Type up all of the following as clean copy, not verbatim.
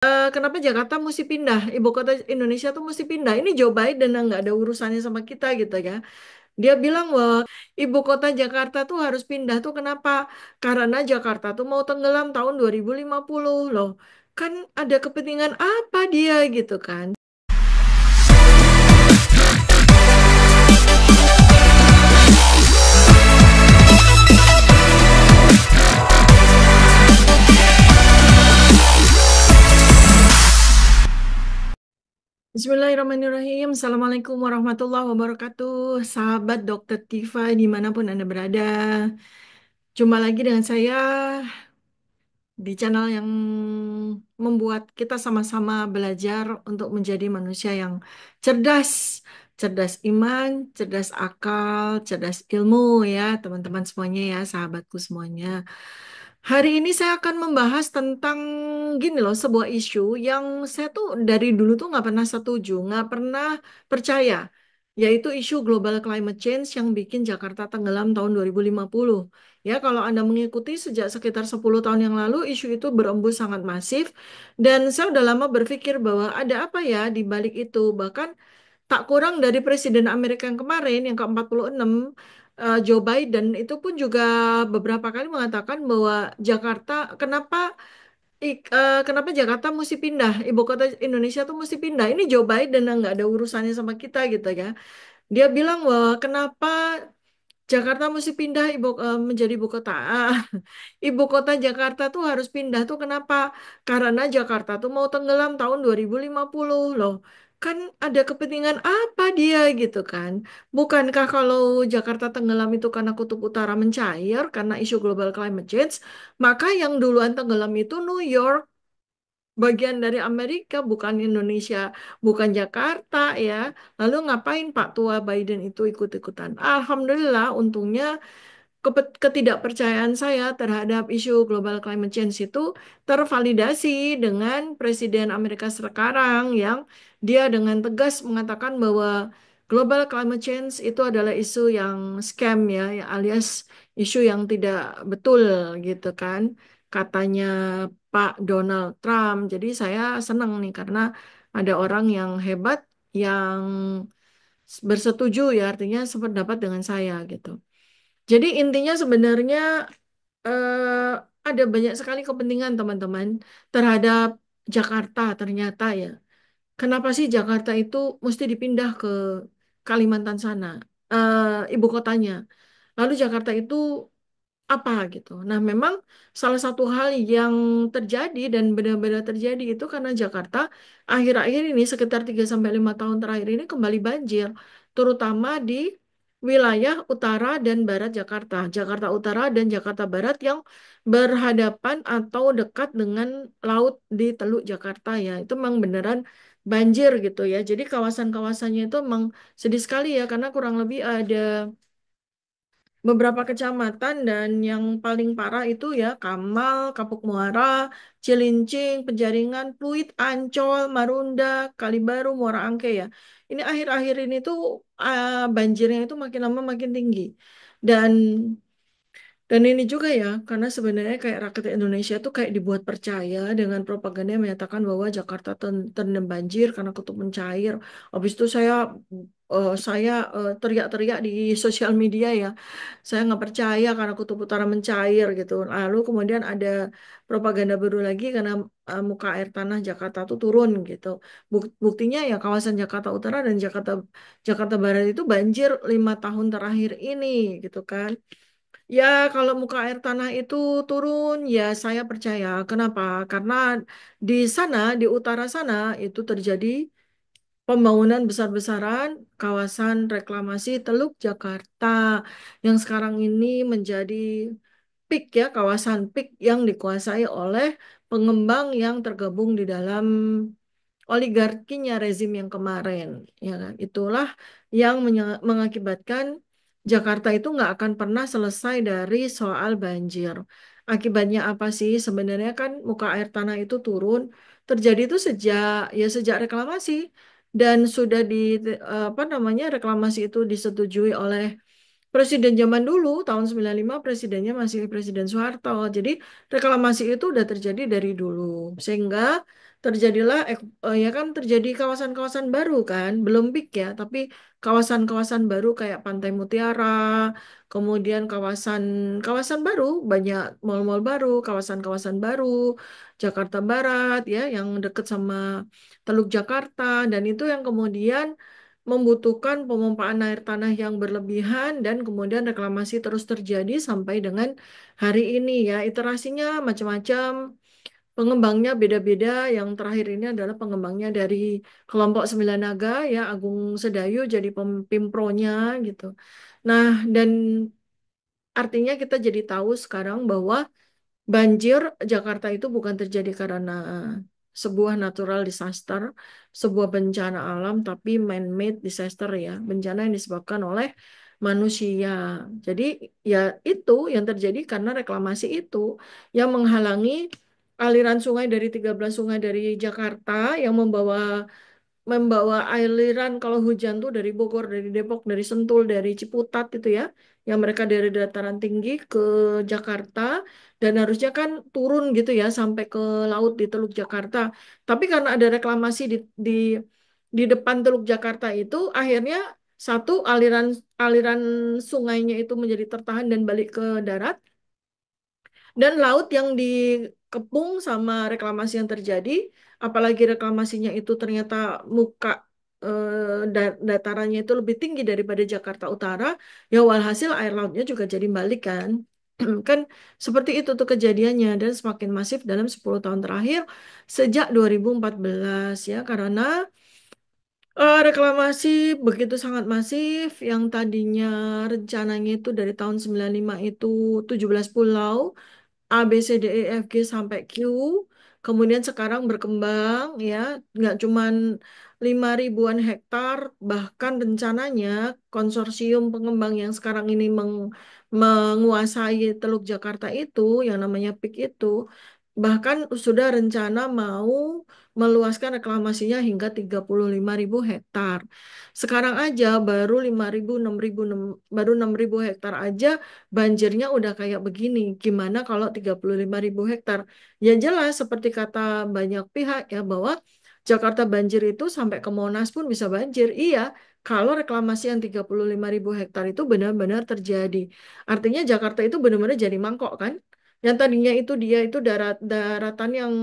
Kenapa Jakarta mesti pindah? Ibu kota Indonesia tuh mesti pindah. Ini Joe Biden yang nggak ada urusannya sama kita gitu ya. Dia bilang bahwa ibu kota Jakarta tuh harus pindah tuh kenapa? Karena Jakarta tuh mau tenggelam tahun 2050 loh. Kan ada kepentingan apa dia gitu kan? Bismillahirrahmanirrahim. Assalamualaikum warahmatullahi wabarakatuh. Sahabat Dokter Tifa dimanapun Anda berada. Jumpa lagi dengan saya di channel yang membuat kita sama-sama belajar untuk menjadi manusia yang cerdas, cerdas iman, cerdas akal, cerdas ilmu ya teman-teman semuanya ya, sahabatku semuanya. Hari ini saya akan membahas tentang gini loh, sebuah isu yang saya tuh dari dulu tuh nggak pernah setuju, nggak pernah percaya, yaitu isu global climate change yang bikin Jakarta tenggelam tahun 2050. Ya, kalau Anda mengikuti sejak sekitar 10 tahun yang lalu, isu itu berembus sangat masif, dan saya udah lama berpikir bahwa ada apa ya di balik itu. Bahkan tak kurang dari Presiden Amerika yang kemarin, yang ke-46, Joe Biden, itu pun juga beberapa kali mengatakan bahwa Jakarta, kenapa Jakarta mesti pindah, ibu kota Indonesia tuh mesti pindah. Ini Joe Biden yang nggak ada urusannya sama kita gitu ya. Dia bilang bahwa kenapa Jakarta mesti pindah menjadi ibu kota. Ibu kota Jakarta tuh harus pindah tuh kenapa? Karena Jakarta tuh mau tenggelam tahun 2050 loh. Kan ada kepentingan apa dia gitu kan? Bukankah kalau Jakarta tenggelam itu karena kutub utara mencair karena isu global climate change, maka yang duluan tenggelam itu New York, bagian dari Amerika, bukan Indonesia, bukan Jakarta ya. Lalu ngapain Pak Tua Biden itu ikut-ikutan? Alhamdulillah, untungnya ketidakpercayaan saya terhadap isu global climate change itu tervalidasi dengan Presiden Amerika sekarang yang dia dengan tegas mengatakan bahwa global climate change itu adalah isu yang scam ya, alias isu yang tidak betul gitu kan, katanya Pak Donald Trump. Jadi saya senang nih karena ada orang yang hebat yang bersetuju ya, artinya sependapat dengan saya gitu. Jadi intinya sebenarnya eh, ada banyak sekali kepentingan teman-teman terhadap Jakarta ternyata ya. Kenapa sih Jakarta itu mesti dipindah ke Kalimantan sana, ibu kotanya. Lalu Jakarta itu apa gitu. Nah, memang salah satu hal yang terjadi dan benar-benar terjadi itu karena Jakarta akhir-akhir ini sekitar 3 sampai 5 tahun terakhir ini kembali banjir, terutama di wilayah utara dan barat Jakarta. Jakarta Utara dan Jakarta Barat yang berhadapan atau dekat dengan laut di Teluk Jakarta ya. Itu memang beneran banjir gitu ya. Jadi kawasan-kawasannya itu memang sedih sekali ya karena kurang lebih ada beberapa kecamatan dan yang paling parah itu ya Kamal, Kapuk Muara, Cilincing, Penjaringan, Pluit, Ancol, Marunda, Kalibaru, Muara Angke ya. Ini akhir-akhir ini tuh banjirnya itu makin lama makin tinggi. Dan ini juga ya, karena sebenarnya kayak rakyat Indonesia tuh kayak dibuat percaya dengan propaganda yang menyatakan bahwa Jakarta terendam banjir karena kutub mencair. Habis itu saya teriak-teriak di sosial media ya, saya nggak percaya karena kutub utara mencair gitu. Lalu kemudian ada propaganda baru lagi karena muka air tanah Jakarta tuh turun gitu. Buktinya ya kawasan Jakarta Utara dan Jakarta Barat itu banjir 5 tahun terakhir ini gitu kan. Ya, kalau muka air tanah itu turun, ya saya percaya. Kenapa? Karena di sana, di utara sana, itu terjadi pembangunan besar-besaran kawasan reklamasi Teluk Jakarta yang sekarang ini menjadi PIK ya, kawasan PIK yang dikuasai oleh pengembang yang tergabung di dalam oligarkinya rezim yang kemarin, ya kan? Itulah yang mengakibatkan Jakarta itu nggak akan pernah selesai dari soal banjir. Akibatnya apa sih? Sebenarnya kan muka air tanah itu turun terjadi itu sejak reklamasi dan sudah apa namanya reklamasi itu disetujui oleh Presiden zaman dulu tahun 95 presidennya masih Presiden Soeharto. Jadi reklamasi itu udah terjadi dari dulu. Sehingga terjadilah ya kan terjadi kawasan-kawasan baru kan, belum peak ya, tapi kawasan-kawasan baru kayak Pantai Mutiara, kemudian kawasan baru, banyak mal-mal baru, kawasan-kawasan baru, Jakarta Barat ya, yang dekat sama Teluk Jakarta, dan itu yang kemudian membutuhkan pemompaan air tanah yang berlebihan dan kemudian reklamasi terus terjadi sampai dengan hari ini ya. Iterasinya macam-macam, pengembangnya beda-beda. Yang terakhir ini adalah pengembangnya dari kelompok Sembilan Naga ya, Agung Sedayu jadi pimpronya gitu. Nah, dan artinya kita jadi tahu sekarang bahwa banjir Jakarta itu bukan terjadi karena sebuah natural disaster, sebuah bencana alam, tapi man-made disaster ya, bencana yang disebabkan oleh manusia. Jadi ya itu yang terjadi karena reklamasi itu yang menghalangi aliran sungai dari 13 sungai dari Jakarta yang membawa membawa aliran kalau hujan tuh dari Bogor, dari Depok, dari Sentul, dari Ciputat itu ya, yang mereka dari dataran tinggi ke Jakarta dan harusnya kan turun gitu ya sampai ke laut di Teluk Jakarta. Tapi karena ada reklamasi di di depan Teluk Jakarta itu, akhirnya satu aliran aliran sungainya itu menjadi tertahan dan balik ke darat, dan laut yang dikepung sama reklamasi yang terjadi, apalagi reklamasinya itu ternyata muka datarannya itu lebih tinggi daripada Jakarta Utara, ya walhasil air lautnya juga jadi balik kan. Kan seperti itu tuh kejadiannya dan semakin masif dalam 10 tahun terakhir sejak 2014 ya, karena reklamasi begitu sangat masif yang tadinya rencananya itu dari tahun 95 itu 17 pulau A, B, C, D, E, F, G sampai Q. Kemudian sekarang berkembang ya, nggak cuman 5 ribuan hektar, bahkan rencananya konsorsium pengembang yang sekarang ini menguasai Teluk Jakarta itu, yang namanya PIK itu, bahkan sudah rencana mau meluaskan reklamasinya hingga 35 ribu hektar. Sekarang aja baru 5 ribu, 6 ribu, baru 6 ribu hektar aja banjirnya udah kayak begini. Gimana kalau 35 ribu hektar? Ya jelas seperti kata banyak pihak ya bahwa Jakarta banjir itu sampai ke Monas pun bisa banjir. Iya, kalau reklamasi yang 35 ribu hektar itu benar-benar terjadi. Artinya Jakarta itu benar-benar jadi mangkok kan? Yang tadinya itu dia itu daratan yang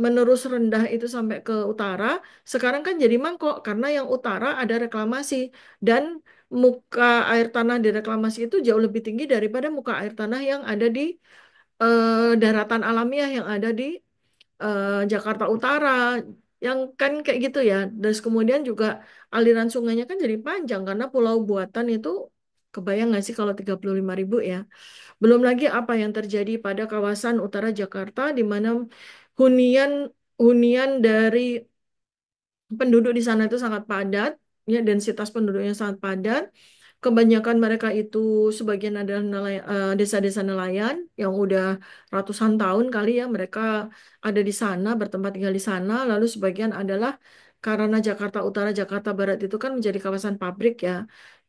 menerus rendah itu sampai ke utara, sekarang kan jadi mangkok karena yang utara ada reklamasi dan muka air tanah di reklamasi itu jauh lebih tinggi daripada muka air tanah yang ada di daratan alamiah yang ada di Jakarta Utara, yang kan kayak gitu ya. Terus kemudian juga aliran sungainya kan jadi panjang karena pulau buatan itu, kebayang nggak sih kalau 35 ribu ya. Belum lagi apa yang terjadi pada kawasan utara Jakarta di mana hunian hunian dari penduduk di sana itu sangat padat, ya densitas penduduknya sangat padat. Kebanyakan mereka itu sebagian adalah desa-desa nelayan yang udah ratusan tahun kali ya mereka ada di sana, bertempat tinggal di sana. Lalu sebagian adalah karena Jakarta Utara, Jakarta Barat itu kan menjadi kawasan pabrik ya,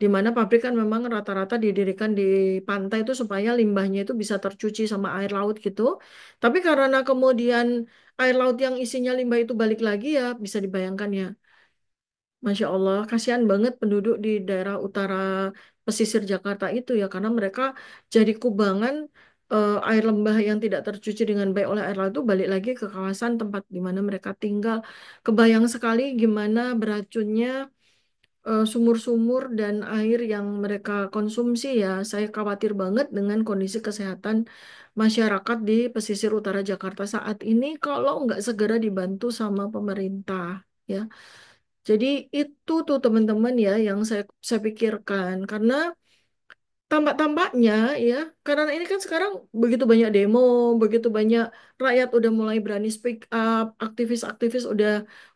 di mana pabrik kan memang rata-rata didirikan di pantai itu supaya limbahnya itu bisa tercuci sama air laut gitu. Tapi karena kemudian air laut yang isinya limbah itu balik lagi ya, bisa dibayangkan ya. Masya Allah, kasihan banget penduduk di daerah utara pesisir Jakarta itu ya, karena mereka jadi kubangan air lembah yang tidak tercuci dengan baik oleh air laut itu balik lagi ke kawasan tempat di mana mereka tinggal. Kebayang sekali gimana beracunnya sumur-sumur dan air yang mereka konsumsi ya. Saya khawatir banget dengan kondisi kesehatan masyarakat di pesisir utara Jakarta saat ini kalau nggak segera dibantu sama pemerintah. Ya, jadi itu tuh teman-teman ya yang saya pikirkan karena tampak-tampaknya ya karena ini kan sekarang begitu banyak demo, begitu banyak rakyat udah mulai berani speak up, aktivis-aktivis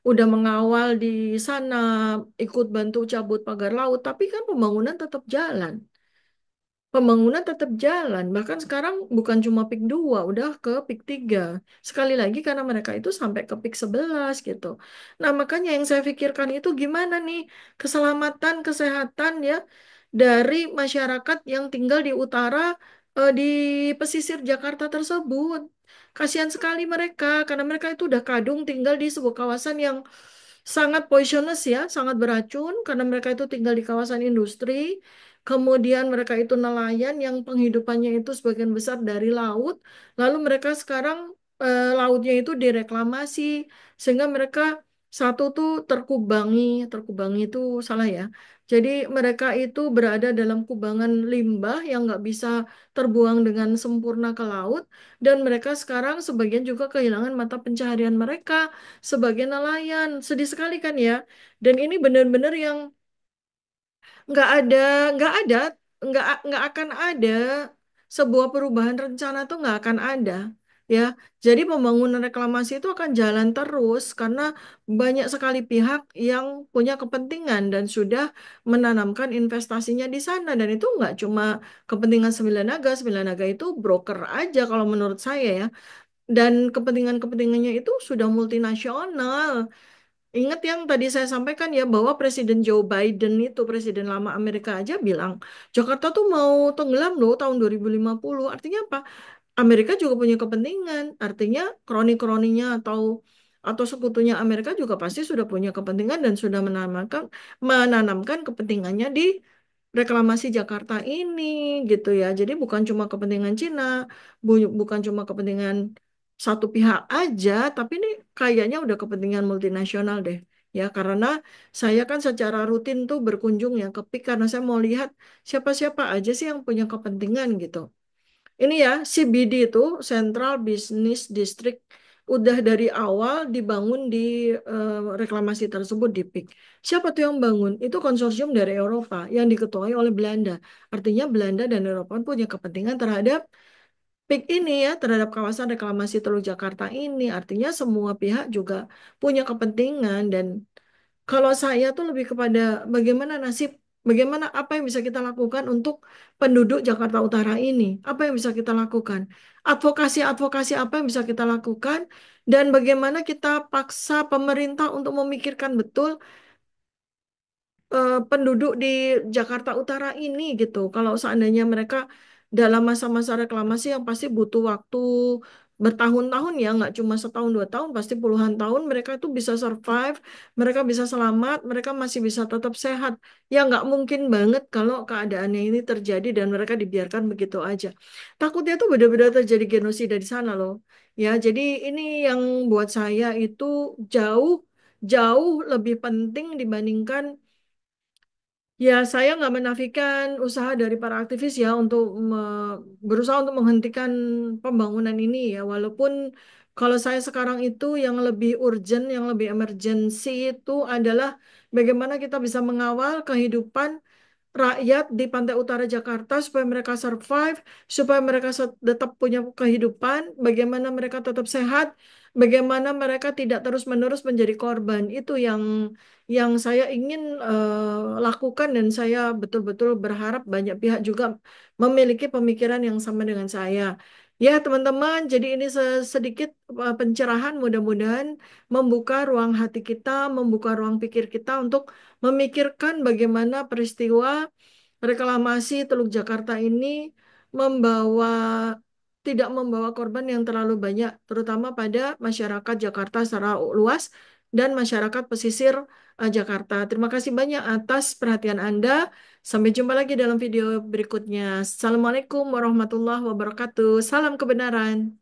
udah mengawal di sana, ikut bantu cabut pagar laut, tapi kan pembangunan tetap jalan. Pembangunan tetap jalan, bahkan sekarang bukan cuma PIK 2, udah ke PIK 3. Sekali lagi karena mereka itu sampai ke PIK 11 gitu. Nah, makanya yang saya pikirkan itu gimana nih keselamatan, kesehatan ya dari masyarakat yang tinggal di utara di pesisir Jakarta tersebut. Kasihan sekali mereka, karena mereka itu udah kadung tinggal di sebuah kawasan yang sangat poisonous ya, sangat beracun, karena mereka itu tinggal di kawasan industri. Kemudian mereka itu nelayan yang penghidupannya itu sebagian besar dari laut. Lalu mereka sekarang lautnya itu direklamasi, sehingga mereka satu tuh terkubangi itu salah ya. Jadi mereka itu berada dalam kubangan limbah yang nggak bisa terbuang dengan sempurna ke laut, dan mereka sekarang sebagian juga kehilangan mata pencaharian mereka sebagai nelayan. Sedih sekali kan ya. Dan ini benar-benar yang nggak ada, nggak ada, nggak akan ada sebuah perubahan rencana tuh nggak akan ada. Ya, jadi pembangunan reklamasi itu akan jalan terus karena banyak sekali pihak yang punya kepentingan dan sudah menanamkan investasinya di sana. Dan itu nggak cuma kepentingan Sembilan Naga. Sembilan Naga itu broker aja kalau menurut saya ya. Dan kepentingan-kepentingannya itu sudah multinasional. Ingat yang tadi saya sampaikan ya, bahwa Presiden Joe Biden itu, Presiden lama Amerika aja bilang, Jakarta tuh mau tenggelam loh tahun 2050. Artinya apa? Amerika juga punya kepentingan. Artinya kroni-kroninya atau sekutunya Amerika juga pasti sudah punya kepentingan dan sudah menanamkan kepentingannya di reklamasi Jakarta ini gitu ya. Jadi bukan cuma kepentingan Cina, bukan cuma kepentingan satu pihak aja, tapi ini kayaknya udah kepentingan multinasional deh. Ya, karena saya kan secara rutin tuh berkunjung ya ke PIK karena saya mau lihat siapa-siapa aja sih yang punya kepentingan gitu. Ini ya, CBD itu Central Business District udah dari awal dibangun di reklamasi tersebut di PIK. Siapa tuh yang bangun? Itu konsorsium dari Eropa yang diketuai oleh Belanda. Artinya Belanda dan Eropa punya kepentingan terhadap PIK ini ya, terhadap kawasan reklamasi Teluk Jakarta ini. Artinya semua pihak juga punya kepentingan dan kalau saya tuh lebih kepada bagaimana nasib, bagaimana apa yang bisa kita lakukan untuk penduduk Jakarta Utara ini, apa yang bisa kita lakukan, advokasi-advokasi apa yang bisa kita lakukan, dan bagaimana kita paksa pemerintah untuk memikirkan betul penduduk di Jakarta Utara ini gitu. Kalau seandainya mereka dalam masa-masa reklamasi yang pasti butuh waktu bertahun-tahun ya, nggak cuma setahun dua tahun, pasti puluhan tahun mereka itu bisa survive, mereka bisa selamat, mereka masih bisa tetap sehat. Ya nggak mungkin banget kalau keadaannya ini terjadi dan mereka dibiarkan begitu aja. Takutnya tuh benar-benar terjadi genosida di sana loh. Ya, jadi ini yang buat saya itu jauh jauh lebih penting dibandingkan. Ya, saya nggak menafikan usaha dari para aktivis ya untuk berusaha untuk menghentikan pembangunan ini ya. Walaupun kalau saya sekarang itu yang lebih urgent, yang lebih emergency itu adalah bagaimana kita bisa mengawal kehidupan rakyat di pantai utara Jakarta supaya mereka survive, supaya mereka tetap punya kehidupan, bagaimana mereka tetap sehat, bagaimana mereka tidak terus-menerus menjadi korban. Itu yang saya ingin lakukan dan saya betul-betul berharap banyak pihak juga memiliki pemikiran yang sama dengan saya. Ya, teman-teman, jadi ini sedikit pencerahan mudah-mudahan membuka ruang hati kita, membuka ruang pikir kita untuk memikirkan bagaimana peristiwa reklamasi Teluk Jakarta ini membawa tidak membawa korban yang terlalu banyak, terutama pada masyarakat Jakarta secara luas dan masyarakat pesisir Jakarta. Terima kasih banyak atas perhatian Anda. Sampai jumpa lagi dalam video berikutnya. Assalamualaikum warahmatullahi wabarakatuh. Salam kebenaran.